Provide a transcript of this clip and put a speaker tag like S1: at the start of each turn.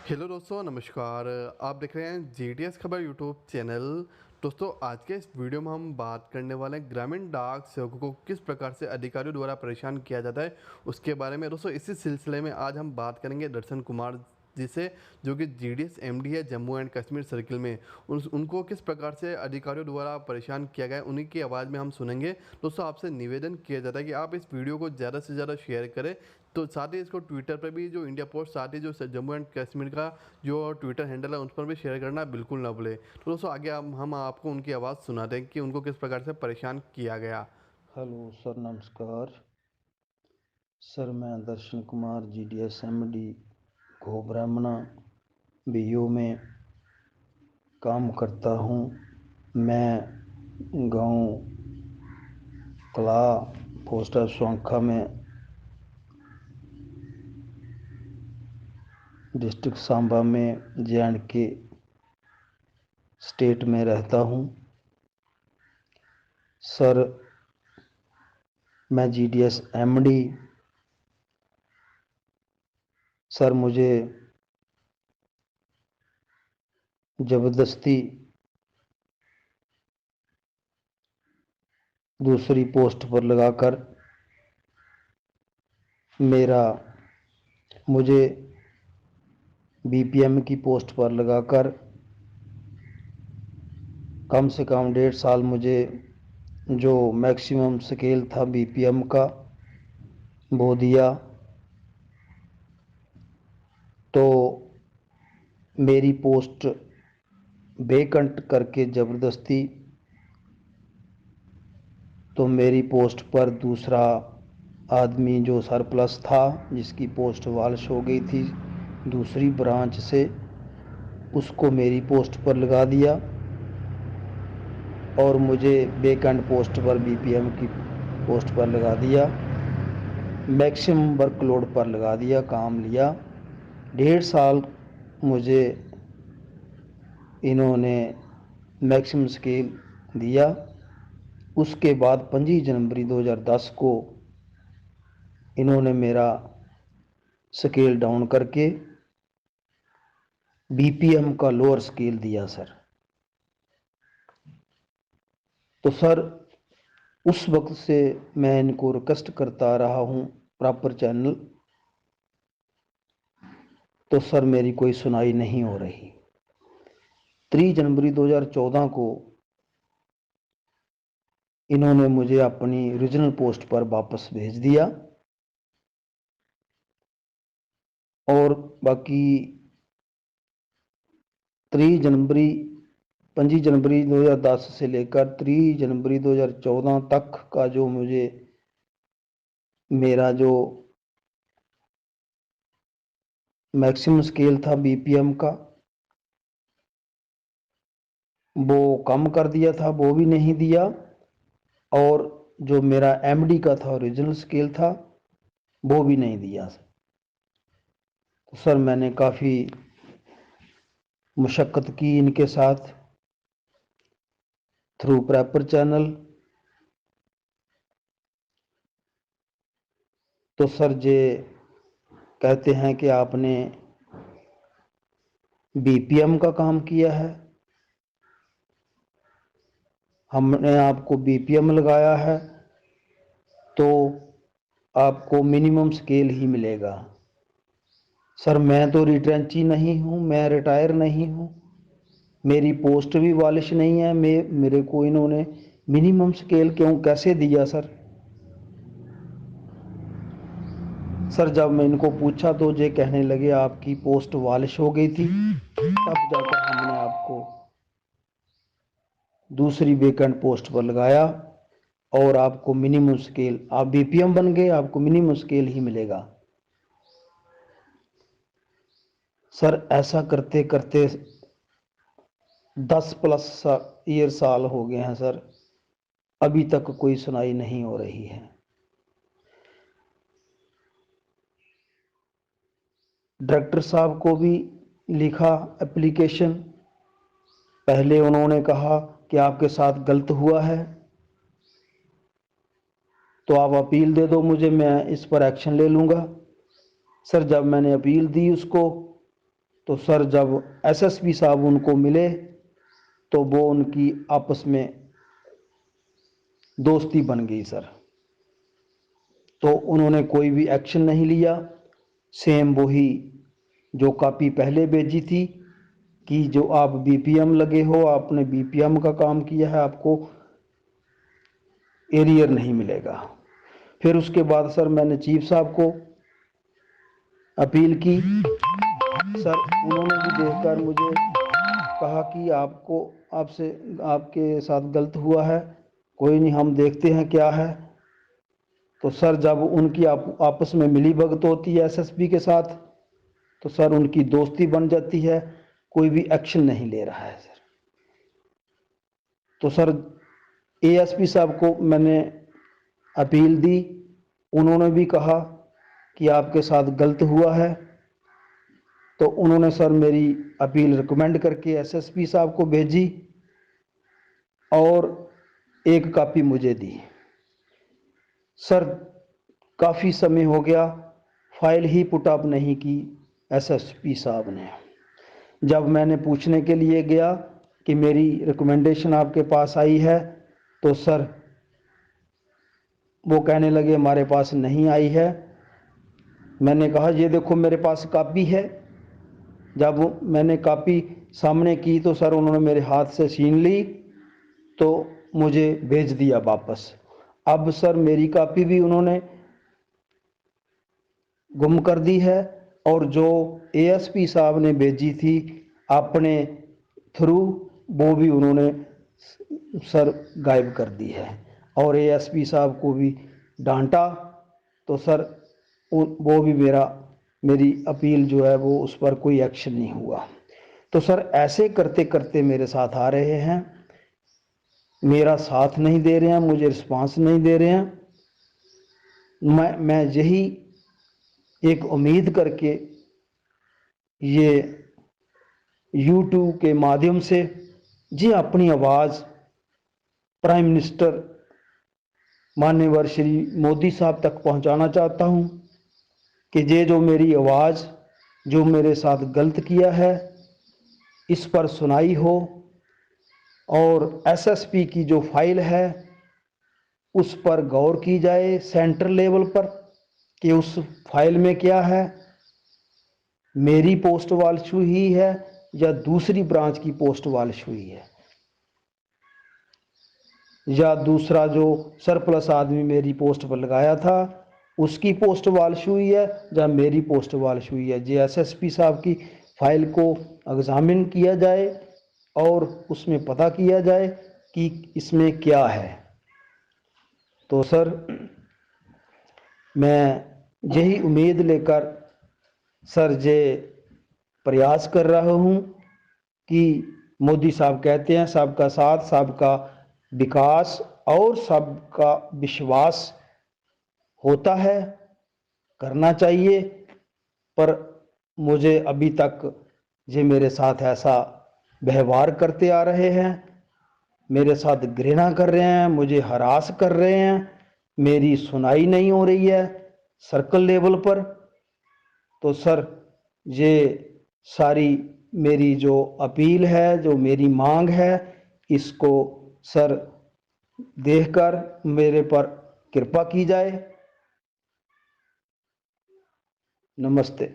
S1: Hello दोस्तों, नमस्कार। आप देख रहे हैं जीडीएस खबर यूट्यूब चैनल। दोस्तों, आज के इस वीडियो में हम बात करने वाले हैं ग्रामीण डाक सेवकों को किस प्रकार से अधिकारियों द्वारा परेशान किया जाता है उसके बारे में। दोस्तों, इसी सिलसिले में आज हम बात करेंगे दर्शन कुमार जी से, जो कि जीडीएस एमडी है जम्मू एंड कश्मीर सर्किल में। उनको किस प्रकार से अधिकारियों द्वारा परेशान किया गया है, उन्हीं की आवाज़ में हम सुनेंगे। दोस्तों, आपसे निवेदन किया जाता है कि आप इस वीडियो को ज़्यादा से ज़्यादा शेयर करें, तो साथ ही इसको ट्विटर पर भी, जो इंडिया पोस्ट, साथ ही जो जम्मू एंड कश्मीर का जो ट्विटर हैंडल है उस पर भी शेयर करना बिल्कुल ना भूलें। तो दोस्तों, आगे हम आपको उनकी आवाज़ सुनाते हैं कि उनको किस प्रकार से परेशान किया गया।
S2: हेलो सर, नमस्कार सर। मैं दर्शन कुमार जीडीएस एमडी घो ब्राह्मणा बीओ में काम करता हूँ। मैं गांव कला पोस्ट ऑफ सोंखा में डिस्ट्रिक्ट सांबा में जे.एंड.के स्टेट में रहता हूँ। सर, मैं जीडीएस एमडी। सर, मुझे ज़बरदस्ती दूसरी पोस्ट पर लगाकर मुझे बीपीएम की पोस्ट पर लगाकर कम से कम 1.5 साल मुझे जो मैक्सिमम स्केल था बीपीएम का वो दिया। तो मेरी पोस्ट वेकेंट करके ज़बरदस्ती, तो मेरी पोस्ट पर दूसरा आदमी जो सरप्लस था, जिसकी पोस्ट वालिश हो गई थी दूसरी ब्रांच से, उसको मेरी पोस्ट पर लगा दिया और मुझे वेकेंट पोस्ट पर बीपीएम की पोस्ट पर लगा दिया। मैक्सिमम वर्कलोड पर लगा दिया, काम लिया। 1.5 साल मुझे इन्होंने मैक्सिमम स्केल दिया। उसके बाद 25 जनवरी 2010 को इन्होंने मेरा स्केल डाउन करके बीपीएम का लोअर स्केल दिया सर। तो सर, उस वक्त से मैं इनको रिक्वेस्ट करता रहा हूँ प्रॉपर चैनल, तो सर मेरी कोई सुनाई नहीं हो रही। 3 जनवरी 2014 को इन्होंने मुझे अपनी ओरिजिनल पोस्ट पर वापस भेज दिया और बाकी 3 जनवरी 25 जनवरी 2010 से लेकर 3 जनवरी 2014 तक का जो मुझे मेरा जो मैक्सिमम स्केल था बीपीएम का, वो कम कर दिया था, वो भी नहीं दिया। और जो मेरा एमडी का था, ओरिजिनल स्केल था, वो भी नहीं दिया। तो सर, मैंने काफ़ी मुशक्क़त की इनके साथ थ्रू प्रॉपर चैनल। तो सर, जे कहते हैं कि आपने बीपीएम का काम किया है, हमने आपको बीपीएम लगाया है, तो आपको मिनिमम स्केल ही मिलेगा। सर, मैं तो रिट्रेंची नहीं हूँ, मैं रिटायर नहीं हूँ, मेरी पोस्ट भी वालिश नहीं है। मेरे को इन्होंने मिनिमम स्केल क्यों कैसे दिया सर? सर, जब मैं इनको पूछा तो ये कहने लगे आपकी पोस्ट वालिश हो गई थी, तब जाकर हमने आपको दूसरी वेकेंट पोस्ट पर लगाया और आपको मिनिमम स्केल, आप बीपीएम बन गए, आपको मिनिमम स्केल ही मिलेगा। सर, ऐसा करते करते 10+ ईयर साल हो गए हैं सर, अभी तक कोई सुनाई नहीं हो रही है। डायरेक्टर साहब को भी लिखा एप्लीकेशन। पहले उन्होंने कहा कि आपके साथ गलत हुआ है तो आप अपील दे दो मुझे, मैं इस पर एक्शन ले लूँगा। सर, जब मैंने अपील दी उसको, तो सर जब एसएसपी साहब उनको मिले तो वो उनकी आपस में दोस्ती बन गई सर। तो उन्होंने कोई भी एक्शन नहीं लिया। सेम वही जो कॉपी पहले भेजी थी कि जो आप बीपीएम लगे हो, आपने बीपीएम का काम किया है, आपको एरियर नहीं मिलेगा। फिर उसके बाद सर मैंने चीफ साहब को अपील की। सर उन्होंने भी देखकर मुझे कहा कि आपसे आपके साथ गलत हुआ है, कोई नहीं, हम देखते हैं क्या है। तो सर जब उनकी आपस में मिली भगत होती है एसएसपी के साथ, तो सर उनकी दोस्ती बन जाती है, कोई भी एक्शन नहीं ले रहा है सर। तो सर एएसपी साहब को मैंने अपील दी, उन्होंने भी कहा कि आपके साथ गलत हुआ है। तो उन्होंने सर मेरी अपील रिकमेंड करके एसएसपी साहब को भेजी और एक कॉपी मुझे दी। सर काफ़ी समय हो गया, फाइल ही पुट अप नहीं की एसएसपी साहब ने। जब मैंने पूछने के लिए गया कि मेरी रिकमेंडेशन आपके पास आई है, तो सर वो कहने लगे हमारे पास नहीं आई है। मैंने कहा ये देखो मेरे पास कॉपी है। जब मैंने कॉपी सामने की तो सर उन्होंने मेरे हाथ से छीन ली, तो मुझे भेज दिया वापस। अब सर मेरी कॉपी भी उन्होंने गुम कर दी है और जो एएसपी साहब ने भेजी थी अपने थ्रू, वो भी उन्होंने सर गायब कर दी है। और एएसपी साहब को भी डांटा, तो सर वो भी मेरी अपील जो है वो उस पर कोई एक्शन नहीं हुआ। तो सर ऐसे करते करते मेरे साथ आ रहे हैं, मेरा साथ नहीं दे रहे हैं, मुझे रिस्पांस नहीं दे रहे हैं। मैं यही एक उम्मीद करके ये यूट्यूब के माध्यम से जी अपनी आवाज़ प्राइम मिनिस्टर माननीय श्री मोदी साहब तक पहुंचाना चाहता हूं कि ये जो मेरी आवाज़ जो मेरे साथ गलत किया है इस पर सुनाई हो, और एसएसपी की जो फाइल है उस पर गौर की जाए सेंटर लेवल पर कि उस फाइल में क्या है, मेरी पोस्ट वालिश हुई है या दूसरी ब्रांच की पोस्ट वालिश हुई है, या दूसरा जो सरप्लस आदमी मेरी पोस्ट पर लगाया था उसकी पोस्ट वालिश हुई है या मेरी पोस्ट वालिश हुई है। जे एसएसपी साहब की फाइल को एग्जामिन किया जाए और उसमें पता किया जाए कि इसमें क्या है। तो सर मैं यही उम्मीद लेकर सर ये प्रयास कर रहा हूँ कि मोदी साहब कहते हैं सबका साथ, सबका विकास और सबका विश्वास होता है, करना चाहिए। पर मुझे अभी तक ये मेरे साथ ऐसा व्यवहार करते आ रहे हैं, मेरे साथ घृणा कर रहे हैं, मुझे हरास कर रहे हैं, मेरी सुनाई नहीं हो रही है सर्कल लेवल पर। तो सर ये सारी मेरी जो अपील है, जो मेरी मांग है, इसको सर देखकर मेरे पर कृपा की जाए। नमस्ते।